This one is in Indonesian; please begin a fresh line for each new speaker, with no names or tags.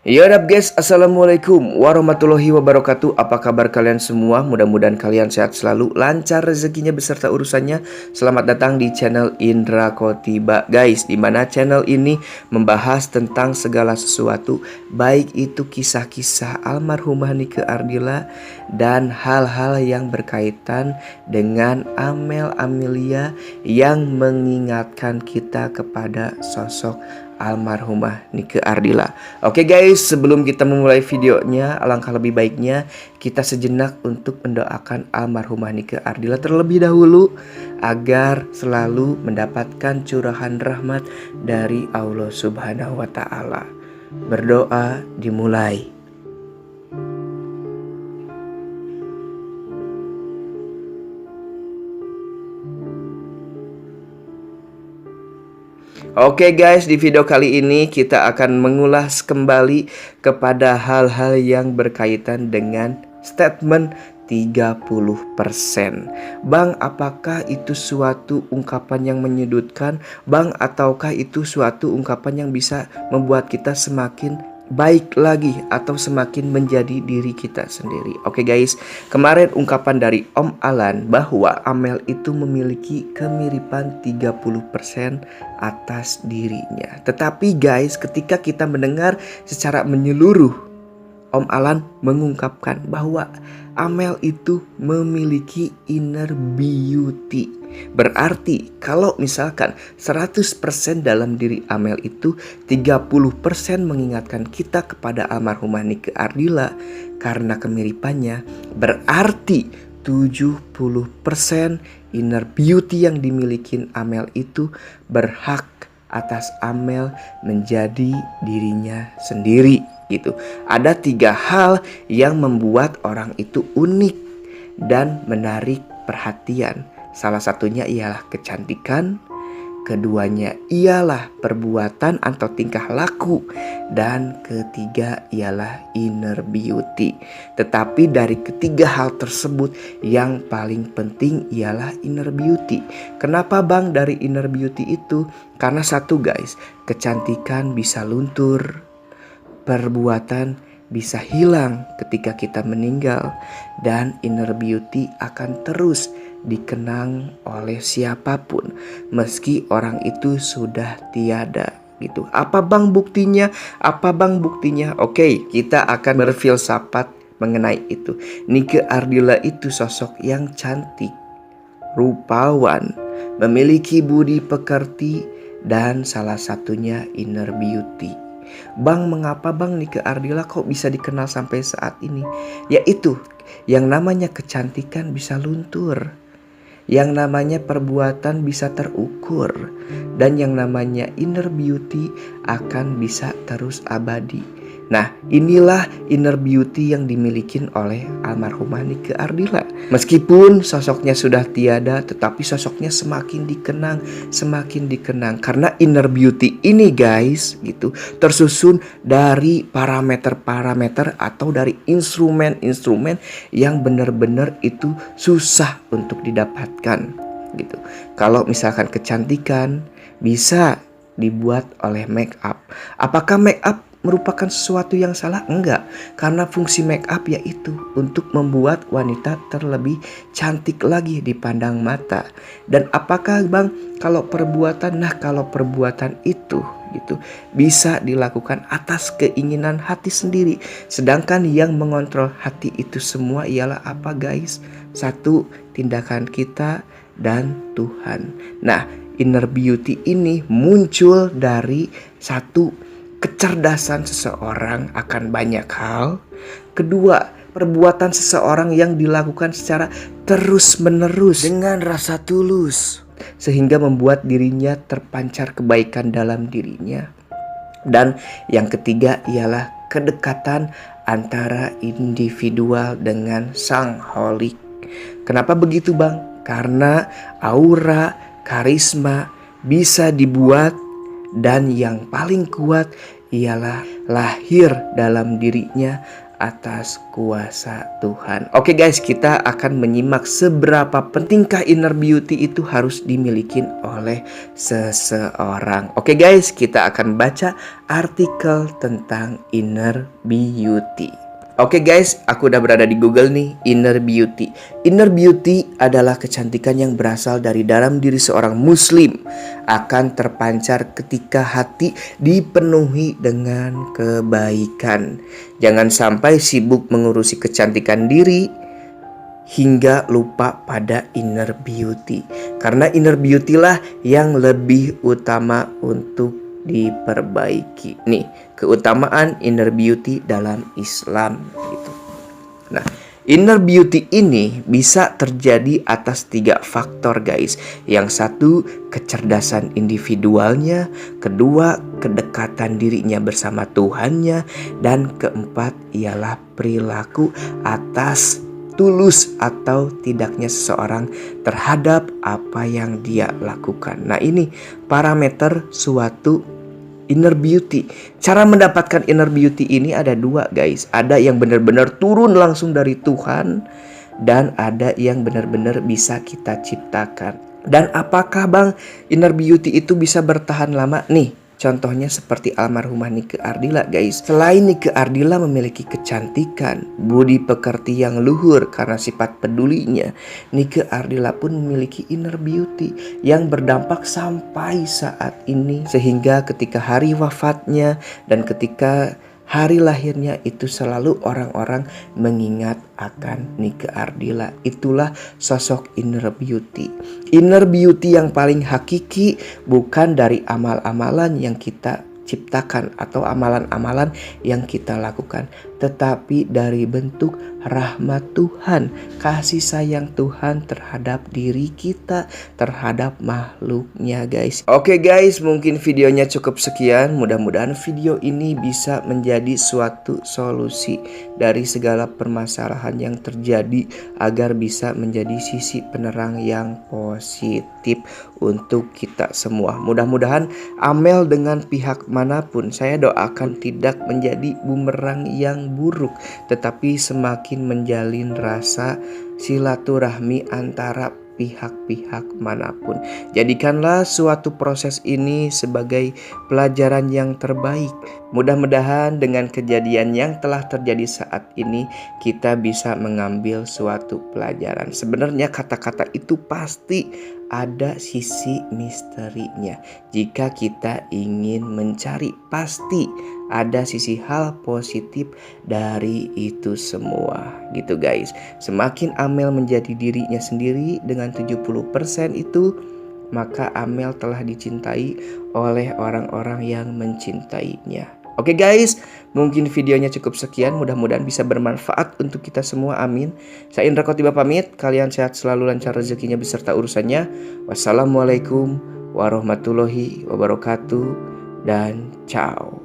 Yo up guys, assalamualaikum warahmatullahi wabarakatuh. Apa kabar kalian semua? Mudah-mudahan kalian sehat selalu, lancar rezekinya beserta urusannya. Selamat datang di channel Indra Kotiba guys, dimana channel ini membahas tentang segala sesuatu, baik itu kisah-kisah almarhumah Nike Ardila dan hal-hal yang berkaitan dengan Amel Amelia yang mengingatkan kita kepada sosok almarhumah Nike Ardila. Oke guys, sebelum kita memulai videonya, alangkah lebih baiknya kita sejenak untuk mendoakan almarhumah Nike Ardila terlebih dahulu agar selalu mendapatkan curahan rahmat dari Allah Subhanahu wa taala. Berdoa dimulai. Oke guys, di video kali ini kita akan mengulas kembali kepada hal-hal yang berkaitan dengan statement 30%. Bang, apakah itu suatu ungkapan yang menyudutkan? Bang, ataukah itu suatu ungkapan yang bisa membuat kita semakin baik lagi atau semakin menjadi diri kita sendiri? Oke guys, kemarin ungkapan dari Om Alan bahwa Amel itu memiliki kemiripan 30% atas dirinya. Tetapi guys, ketika kita mendengar secara menyeluruh, Om Alan mengungkapkan bahwa Amel itu memiliki inner beauty. Berarti kalau misalkan 100% dalam diri Amel itu 30% mengingatkan kita kepada almarhumah Nike Ardila karena kemiripannya, berarti 70% inner beauty yang dimiliki Amel itu berhak atas Amel menjadi dirinya sendiri gitu. Ada 3 hal yang membuat orang itu unik dan menarik perhatian. Salah satunya ialah kecantikan, keduanya ialah perbuatan atau tingkah laku, dan ketiga ialah inner beauty. Tetapi dari ketiga hal tersebut yang paling penting ialah inner beauty. Kenapa bang dari inner beauty itu? Karena satu guys, kecantikan bisa luntur, perbuatan bisa hilang ketika kita meninggal, dan inner beauty akan terus dikenang oleh siapapun meski orang itu sudah tiada gitu. Apa bang buktinya? Apa bang buktinya? Oke, kita akan berfilsafat mengenai itu. Nike Ardila itu sosok yang cantik, rupawan, memiliki budi pekerti, dan salah satunya inner beauty. Bang, mengapa bang Nike Ardila kok bisa dikenal sampai saat ini? Yaitu yang namanya kecantikan bisa luntur, yang namanya perbuatan bisa terukur, dan yang namanya inner beauty akan bisa terus abadi. Nah, inilah inner beauty yang dimiliki oleh almarhumah Nike Ardila. Meskipun sosoknya sudah tiada, tetapi sosoknya semakin dikenang karena inner beauty ini guys gitu tersusun dari parameter-parameter atau dari instrumen-instrumen yang benar-benar itu susah untuk didapatkan gitu. Kalau misalkan kecantikan bisa dibuat oleh make up. Apakah make up merupakan sesuatu yang salah? Enggak, karena fungsi make up yaitu untuk membuat wanita terlebih cantik lagi dipandang mata. Dan apakah bang kalau perbuatan? Nah, kalau perbuatan itu gitu bisa dilakukan atas keinginan hati sendiri. Sedangkan yang mengontrol hati itu semua ialah apa guys? Satu, tindakan kita dan Tuhan. Nah, inner beauty ini muncul dari satu, kecerdasan seseorang akan banyak hal. Kedua, perbuatan seseorang yang dilakukan secara terus-menerus dengan rasa tulus sehingga membuat dirinya terpancar kebaikan dalam dirinya. Dan yang ketiga ialah kedekatan antara individual dengan sang holik. Kenapa begitu bang? Karena aura, karisma bisa dibuat, dan yang paling kuat ialah lahir dalam dirinya atas kuasa Tuhan. Oke guys, kita akan menyimak seberapa pentingkah inner beauty itu harus dimiliki oleh seseorang. Oke guys, kita akan baca artikel tentang inner beauty. Oke guys, aku udah berada di Google nih, inner beauty. Inner beauty adalah kecantikan yang berasal dari dalam diri seorang muslim, akan terpancar ketika hati dipenuhi dengan kebaikan. Jangan sampai sibuk mengurusi kecantikan diri hingga lupa pada inner beauty. Karena inner beauty lah yang lebih utama untuk diperbaiki. Nih, keutamaan inner beauty dalam Islam gitu. Nah, inner beauty ini bisa terjadi atas 3 faktor guys. Yang satu, kecerdasan individualnya. Kedua, kedekatan dirinya bersama Tuhannya. Dan keempat, ialah perilaku atas tulus atau tidaknya seseorang terhadap apa yang dia lakukan. Nah, ini parameter suatu inner beauty. Cara mendapatkan inner beauty ini ada 2 guys. Ada yang benar-benar turun langsung dari Tuhan, dan ada yang benar-benar bisa kita ciptakan. Dan apakah bang inner beauty itu bisa bertahan lama? Nih, contohnya seperti almarhumah Nike Ardila guys. Selain Nike Ardila memiliki kecantikan, budi pekerti yang luhur karena sifat pedulinya, Nike Ardila pun memiliki inner beauty yang berdampak sampai saat ini. Sehingga ketika hari wafatnya dan ketika hari lahirnya itu selalu orang-orang mengingat akan Nike Ardila. Itulah sosok inner beauty. Inner beauty yang paling hakiki bukan dari amal-amalan yang kita ciptakan atau amalan-amalan yang kita lakukan, tetapi dari bentuk rahmat Tuhan, kasih sayang Tuhan terhadap diri kita, terhadap makhluknya guys. Oke guys, mungkin videonya cukup sekian. Mudah-mudahan video ini bisa menjadi suatu solusi dari segala permasalahan yang terjadi, agar bisa menjadi sisi penerang yang positif untuk kita semua. Mudah-mudahan Amel dengan pihak manapun, saya doakan tidak menjadi bumerang yang buruk, tetapi semakin menjalin rasa silaturahmi antara pihak-pihak manapun. Jadikanlah suatu proses ini sebagai pelajaran yang terbaik. Mudah-mudahan dengan kejadian yang telah terjadi saat ini, kita bisa mengambil suatu pelajaran. Sebenarnya kata-kata itu pasti ada sisi misterinya. Jika kita ingin mencari, pasti ada sisi hal positif dari itu semua gitu guys. Semakin Amel menjadi dirinya sendiri dengan 70% itu, maka Amel telah dicintai oleh orang-orang yang mencintainya. Oke guys, mungkin videonya cukup sekian. Mudah-mudahan bisa bermanfaat untuk kita semua, amin. Saya Indra Khotiba pamit. Kalian sehat selalu, lancar rezekinya beserta urusannya. Wassalamualaikum warahmatullahi wabarakatuh, dan ciao.